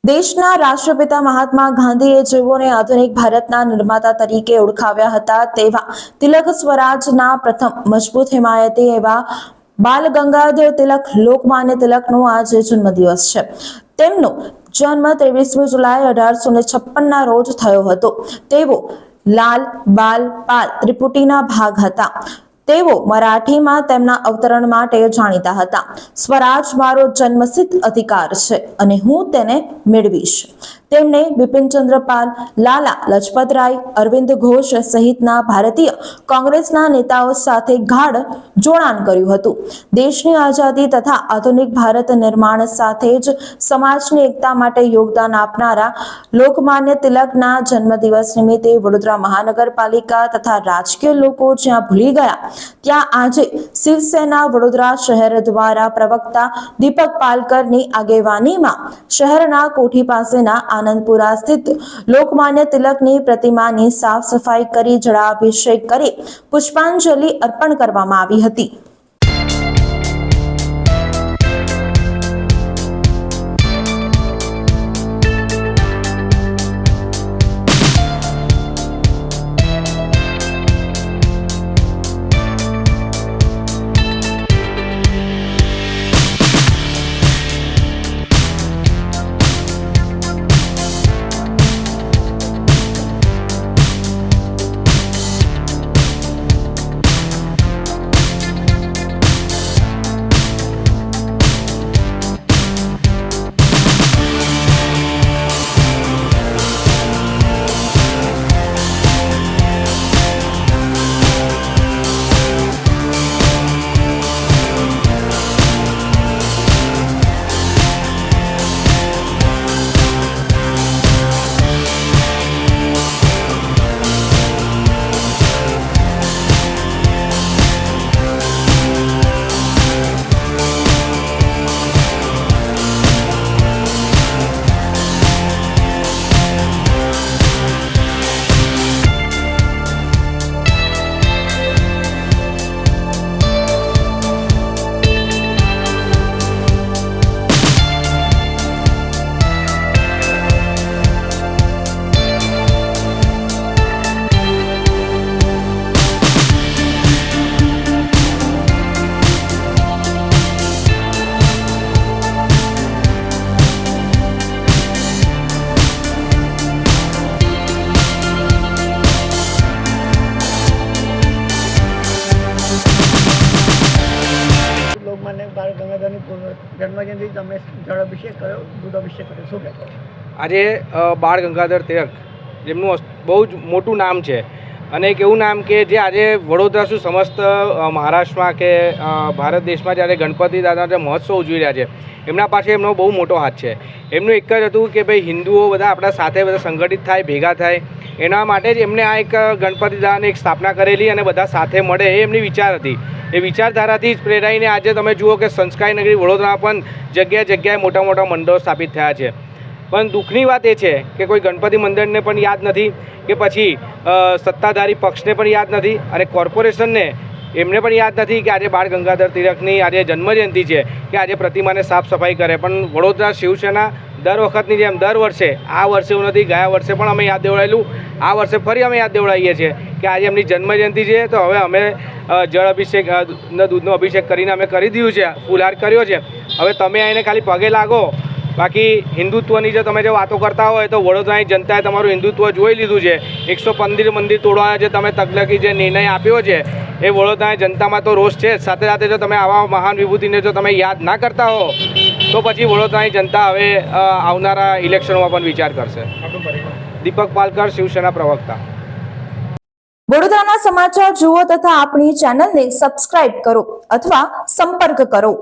દેશના રાષ્ટ્રપિતા મહાત્મા ગાંધીએ જેઓને આધુનિક ભારતના નિર્માતા તરીકે ઓળખાવ્યા હતા તેવા તિલક સ્વરાજના પ્રથમ મજબૂત હિમાયતી એવા બાલ ગંગાધર તિલક લોકમાન્ય તિલકનો આજે જન્મદિવસ છે। તેમનો જન્મ 23 જુલાઈ 1856 ના રોજ થયો હતો। તેઓ લાલ બાલ પાલ ત્રિપુટીના ભાગ હતા। તેઓ મરાઠીમાં તેમના અવતરણ માટે જાણીતા હતા। સ્વરાજ મારો જન્મસિદ્ધ અધિકાર છે અને હું તેને મેળવીશ। તેમણે બિપિનચંદ્ર પાલ, લાલા લજપતરાય, અરવિંદ ઘોષ સહિતના ભારતીય કોંગ્રેસના નેતાઓ સાથે ગાઢ જોડાણ કર્યું હતું। દેશની આઝાદી તથા આધુનિક ભારત નિર્માણ સાથે જ સમાજની એકતા માટે યોગદાન આપનારા લોકમાન્ય તિલકના જન્મદિવસ નિમિત્તે વડોદરા મહાનગરપાલિકા તથા રાજકીય લોકો જ્યાં ભૂલી ગયા ત્યાં આજે શિવસેના વડોદરા શહેર દ્વારા પ્રવક્તા દીપક પાલકરની આગેવાનીમાં શહેરના કોઠી પાસેના આનંદપુરા સ્થિત લોકમાન્ય તિલકની પ્રતિમાની સાફ સફાઈ કરી જળાભિષેક કરી પુષ્પાંજલિ અર્પણ કરવામાં આવી હતી। લોકમાન્ય બાળ ગંગાધરની જન્મજયંતિ તમે જળાભિષેક કર્યો, દૂધાભિષેક કર્યો, શું કહેશો? આજે બાળ ગંગાધર તિલક જેમનું બહુ જ મોટું નામ છે અને એક એવું નામ કે જે આજે વડોદરા શું સમસ્ત મહારાષ્ટ્રમાં કે ભારત દેશમાં જ્યારે ગણપતિ દાદાના મહોત્સવ ઉજવી રહ્યા છે એમના પાસે એમનો બહુ મોટો હાથ છે। એમનું એક જ હતું કે ભાઈ હિન્દુઓ બધા આપણા સાથે બધા સંગઠિત થાય, ભેગા થાય, એના માટે જ એમણે આ એક ગણપતિ દાદાની એક સ્થાપના કરેલી અને બધા સાથે મળે એ એમની વિચાર હતી। એ વિચારધારાથી જ પ્રેરાઈને આજે તમે જુઓ કે સંસ્કારી નગરી વડોદરા પણ જગ્યાએ જગ્યાએ મોટા મોટા મંડળો સ્થાપિત થયા છે। પણ દુઃખની વાત એ છે કે કોઈ ગણપતિ મંદિરને પણ યાદ નથી કે પછી સત્તાધારી પક્ષને પણ યાદ નથી અને કોર્પોરેશનને એમને પણ યાદ નથી કે આજે બાળ ગંગાધર તિલકની આજે જન્મજયંતિ છે કે આજે પ્રતિમાને સાફ સફાઈ કરે। પણ વડોદરા શિવસેના દર વખતની જેમ દર વર્ષે, આ વર્ષે એવું નથી, ગયા વર્ષે પણ અમે યાદ દેવડાવેલું, આ વર્ષે ફરી અમે યાદ દેવડાવીએ છીએ કે આજે એમની જન્મજયંતિ છે તો હવે અમે જળ અભિષેક દૂધનો અભિષેક કરીને અમે કરી દીધું છે, ફૂલહાર કર્યો છે। હવે તમે આવીને ખાલી પગે લાગો। બાકી હિન્દુત્વની જો તમે જો વાતો કરતા હોય તો વડોદરાની જનતાએ તમારું હિન્દુત્વ જોઈ લીધું છે। 115 મંદિર તોડવાના જે તમે તકલકી જે નિર્ણય આપ્યો છે એ વડોદરાની જનતામાં તો રોષ છે। સાથે સાથે જો તમે આવા મહાન વિભૂતિને જો તમે યાદ ના કરતા હો તો પછી વડોદરાની જનતા હવે આવનારા ઇલેક્શનોમાં પણ વિચાર કરશે। દીપક પાલકર, શિવસેના પ્રવક્તા। વડોદરાના સમાચાર જુઓ તથા આપણી ચેનલને સબસ્ક્રાઇબ કરો અથવા સંપર્ક કરો।